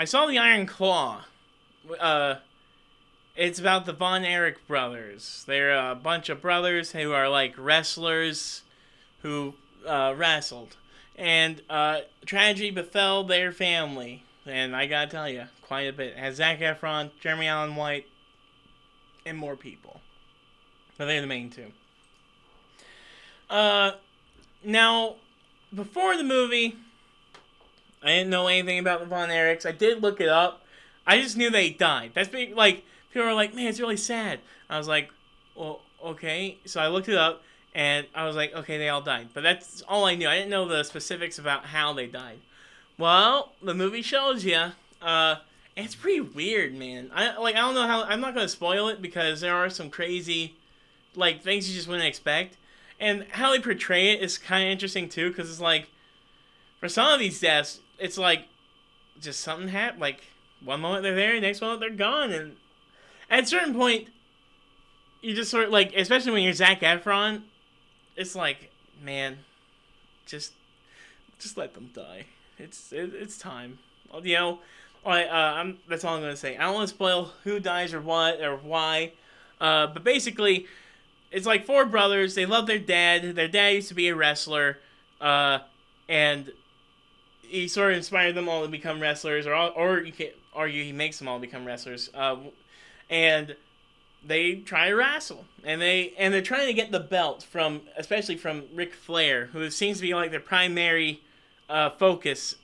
I saw the Iron Claw. Uh, it's about the Von Erich brothers. They're a bunch of brothers who are like wrestlers who wrestled, and tragedy befell their family. And I gotta tell you, quite a bit. It has Zach Efron, Jeremy Allen White, and more people. But they're the main two. Uh, Now, before the movie, I didn't know anything about the Von Erichs. I did look it up. I just knew they died. That's big. Like, people were like, "Man, it's really sad." I was like, "Well, okay." So I looked it up, and I was like, "Okay, they all died." But that's all I knew. I didn't know the specifics about how they died. Well, the movie shows you. It's pretty weird, man. I don't know how. I'm not gonna spoil it because there are some crazy, like, things you just wouldn't expect, and how they portray it is kind of interesting too. Because it's like, for some of these deaths, it's like just something happened. Like, one moment they're there, next moment they're gone, and at a certain point, you just sort of like, especially when you're Zach Efron, it's like, man, just just let them die. It's time. You know, that's all I'm gonna say. I don't want to spoil who dies or what or why, but basically, it's like four brothers. They love their dad. Their dad used to be a wrestler, and he sort of inspired them all to become wrestlers, or you can argue he makes them all become wrestlers. And they try to wrestle, and they're trying to get the belt from, especially from Ric Flair, who seems to be like their primary focus.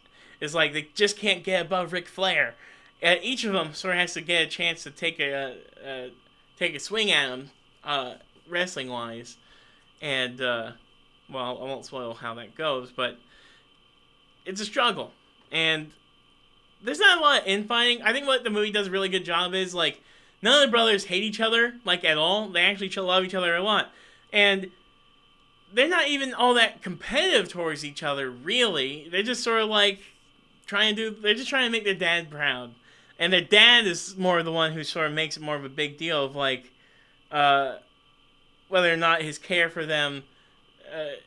Is like they just can't get above Ric Flair. And each of them sort of has to get a chance to take a swing at him, wrestling wise, and well, I won't spoil how that goes, but it's a struggle, and there's not a lot of infighting. I think what the movie does a really good job is like none of the brothers hate each other like at all. They actually love each other a lot, and they're not even all that competitive towards each other. Really, they're just sort of like they're just trying to make their dad proud, and their dad is more the one who sort of makes it more of a big deal of like uh, whether or not his care for them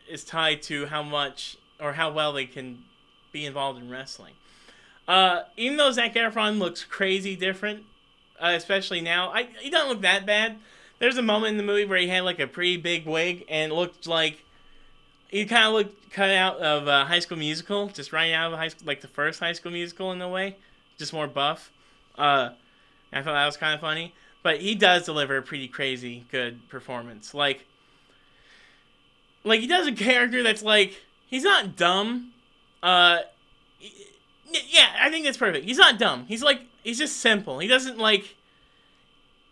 is tied to how much or how well they can be involved in wrestling. Even though Zac Efron looks crazy different, especially now, he doesn't look that bad. There's a moment in the movie where he had like a pretty big wig and it looked like he kind of looked cut out of High School Musical, just right out of high school, like the first High School Musical in a way, just more buff. I thought that was kind of funny, but he does deliver a pretty crazy good performance. Like he does a character that's like he's not dumb. Uh, yeah, I think that's perfect. He's not dumb. He's just simple. He doesn't like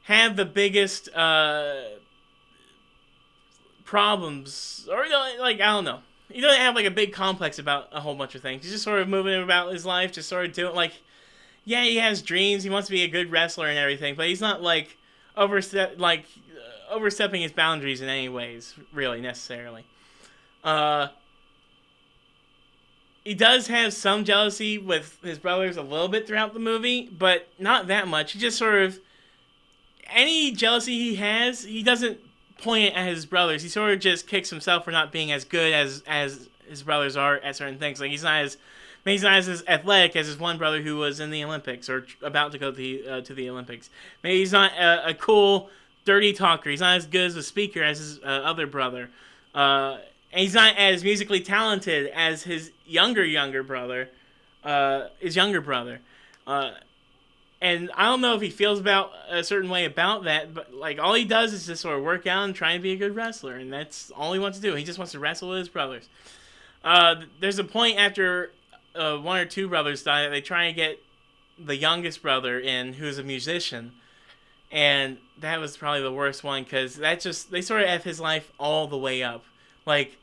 have the biggest problems or like I don't know. He doesn't have like a big complex about a whole bunch of things. He's just sort of moving about his life, just sort of doing like yeah, he has dreams. He wants to be a good wrestler and everything, but he's not like overstepping his boundaries in any ways, really necessarily. Uh, he does have some jealousy with his brothers a little bit throughout the movie, but not that much. He just sort of any jealousy he has, he doesn't point it at his brothers. He sort of just kicks himself for not being as good as his brothers are at certain things. Like he's not as athletic as his one brother who was in the Olympics or about to go to the Olympics. Maybe he's not a cool dirty talker. He's not as good as a speaker as his other brother. And he's not as musically talented as his younger brother, his younger brother. And I don't know if he feels about a certain way about that, but like all he does is just sort of work out and try and be a good wrestler, and that's all he wants to do. He just wants to wrestle with his brothers. There's a point after one or two brothers die that they try and get the youngest brother in, who's a musician, and that was probably the worst one because they sort of f his life all the way up. Like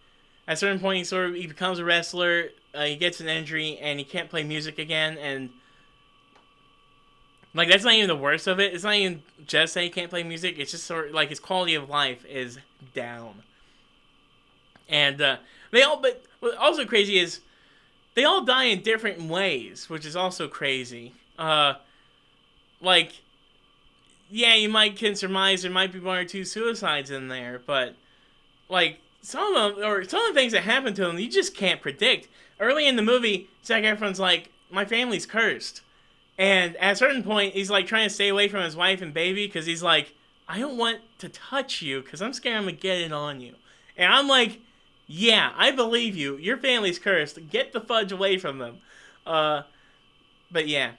at a certain point, he becomes a wrestler, he gets an injury, and he can't play music again, and like that's not even the worst of it. It's not even just that he can't play music. It's just sort of like his quality of life is down. And but what's also crazy is they all die in different ways, which is also crazy. Like, yeah, you can surmise there might be one or two suicides in there, but like some of them or some of the things that happen to them, you just can't predict. Early in the movie, Zac Efron's like, "My family's cursed," And at a certain point, he's like trying to stay away from his wife and baby because he's like, I don't want to touch you because I'm scared I'm gonna get it on you. And I'm like, yeah, I believe you. Your family's cursed. Get the fudge away from them. Uh, but yeah,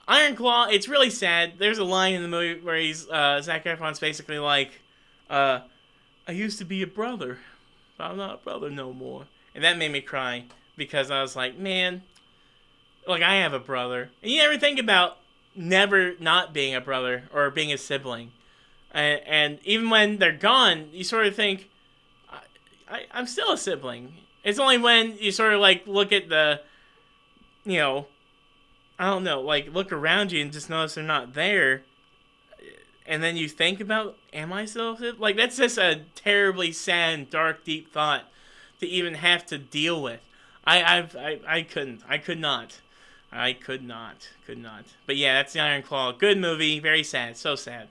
Iron Claw. It's really sad. There's a line in the movie where Zach Efron's basically like, uh, I used to be a brother, but I'm not a brother no more. And that made me cry because I was like, man, like I have a brother, and you never think about never not being a brother or being a sibling, and even when they're gone, you sort of think, I'm still a sibling. It's only when you sort of like look at the, you know, I don't know, like look around you and just notice they're not there, and then you think about, am I still a sibling? Like that's just a terribly sad, and dark, deep thought to even have to deal with. I couldn't. I could not. I could not. Could not. But yeah, that's the Iron Claw. Good movie. Very sad. So sad.